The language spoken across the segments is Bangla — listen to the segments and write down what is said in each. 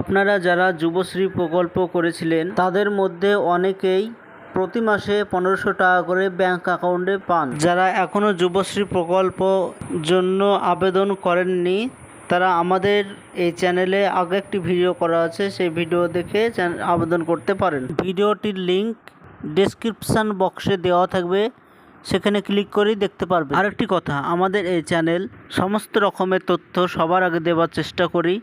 আপনারা যারা যুবশ্রী প্রকল্প করেছিলেন তাদের মধ্যে অনেকেই প্রতি মাসে 1500 টাকা করে ব্যাংক অ্যাকাউন্টে পান। যারা এখনও যুবশ্রী প্রকল্প জন্য আবেদন করেননি তারা আমাদের এই চ্যানেলে আগে একটি ভিডিও করা আছে, সেই ভিডিও দেখে আবেদন করতে পারেন। ভিডিওটির লিংক ডেসক্রিপশান বক্সে দেওয়া থাকবে, সেখানে ক্লিক করেই দেখতে পারবেন। আরেকটি কথা, আমাদের এই চ্যানেল সমস্ত রকমের তথ্য সবার আগে দেওয়ার চেষ্টা করি।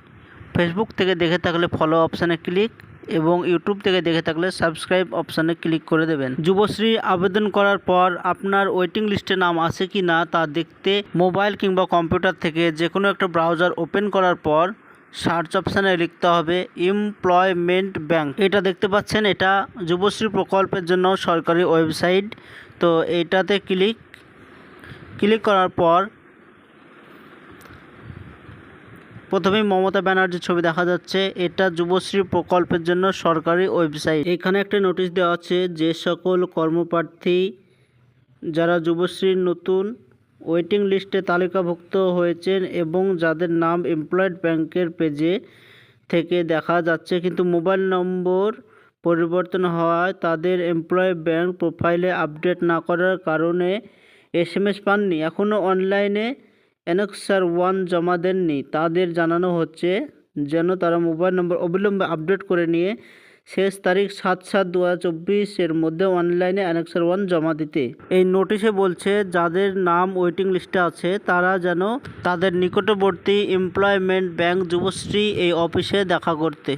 ফেসবুক থেকে দেখে থাকলে ফলো অপশানে ক্লিক এবং ইউটিউব থেকে দেখে থাকলে সাবস্ক্রাইব অপশানে ক্লিক করে দেবেন। যুবশ্রী আবেদন করার পর আপনার ওয়েটিং লিস্টে নাম আছে কি না তা দেখতে মোবাইল কিংবা কম্পিউটার থেকে যে কোনো একটা ব্রাউজার ওপেন করার পর সার্চ অপশানে লিখতে হবে এমপ্লয়মেন্ট ব্যাংক। এটা দেখতে পাচ্ছেন, এটা যুবশ্রী প্রকল্পের জন্য সরকারি ওয়েবসাইট। তো এইটাতে ক্লিক করার পর প্রথমেই মমতা ব্যানার্জির ছবি দেখা যাচ্ছে। এটা যুবশ্রী প্রকল্পের জন্য সরকারি ওয়েবসাইট। এখানে একটা নোটিশ দেওয়া আছে, যে সকল কর্মপ্রার্থী যারা যুবশ্রীর নতুন ওয়েটিং লিস্টে তালিকাভুক্ত হয়েছেন এবং যাদের নাম এমপ্লয়েড ব্যাংকের পেজে থেকে দেখা যাচ্ছে কিন্তু মোবাইল নম্বর পরিবর্তন হওয়ায় তাদের এমপ্লয় ব্যাংক প্রোফাইলে আপডেট না করার কারণে SMS পাননি, এখনও অনলাইনে অ্যানেক্সার 1 জমা দেননি, তাদের জানানো হচ্ছে যেন তারা মোবাইল নম্বর অবিলম্বে আপডেট করে নিয়ে শেষ তারিখ 7/7/2024 এর মধ্যে অনলাইনে অ্যানেক্সার 1 জমা দিতে। এই নোটিশে বলছে যাদের নাম ওয়েটিং লিস্টে আছে তারা যেন তাদের নিকটবর্তী এমপ্লয়মেন্ট ব্যাংক যুবশ্রী এই অফিসে দেখা করতে।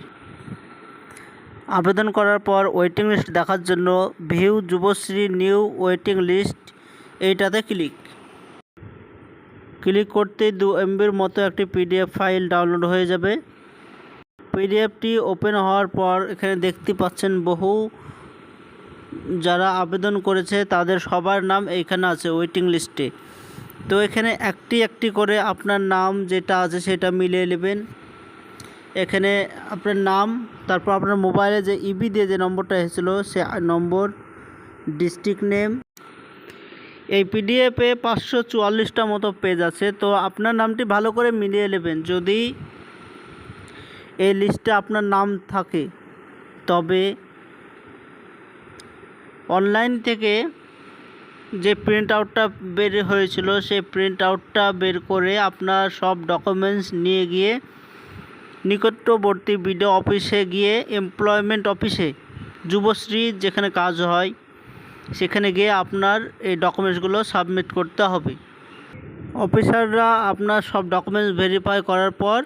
আবেদন করার পর ওয়েটিং লিস্ট দেখার জন্য view Yuvashree new waiting list এইটাতে ক্লিক করতেই 2 MBর মতো একটি PDF ফাইল ডাউনলোড হয়ে যাবে। PDFটি ওপেন হওয়ার পর এখানে দেখতে পাচ্ছেন বহু যারা আবেদন করেছে তাদের সবার নাম এইখানে আছে ওয়েটিং লিস্টে। তো এখানে একটি করে আপনার নাম যেটা আছে সেটা মিলিয়ে নেবেন। এখানে আপনার নাম, তারপর আপনার মোবাইলে যে EB দিয়ে যে নম্বরটা এসেছিল সে নম্বর, ডিস্ট্রিক্ট নেম। এই PDFে 544টা মতো পেজ আছে। তো আপনার নামটি ভালো করে মিলিয়ে নেবেন। যদি এই লিস্টে আপনার নাম থাকে তবে অনলাইন থেকে যে প্রিন্ট আউটটা বের হয়েছিল সেই প্রিন্ট আউটটা বের করে আপনার সব ডকুমেন্টস নিয়ে গিয়ে নিকটবর্তী BDO অফিসে গিয়ে এমপ্লয়মেন্ট অফিসে যুবশ্রী যেখানে কাজ হয় সেখানে গিয়ে আপনার এই ডকুমেন্টসগুলো সাবমিট করতে হবে। অফিসাররা আপনার সব ডকুমেন্টস ভেরিফাই করার পর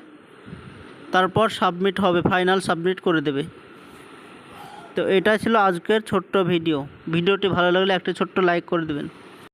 তারপর সাবমিট হবে, ফাইনাল সাবমিট করে দেবে। তো এটা ছিল আজকের ছোট্ট ভিডিওটি ভালো লাগলে একটা ছোট্ট লাইক করে দেবেন।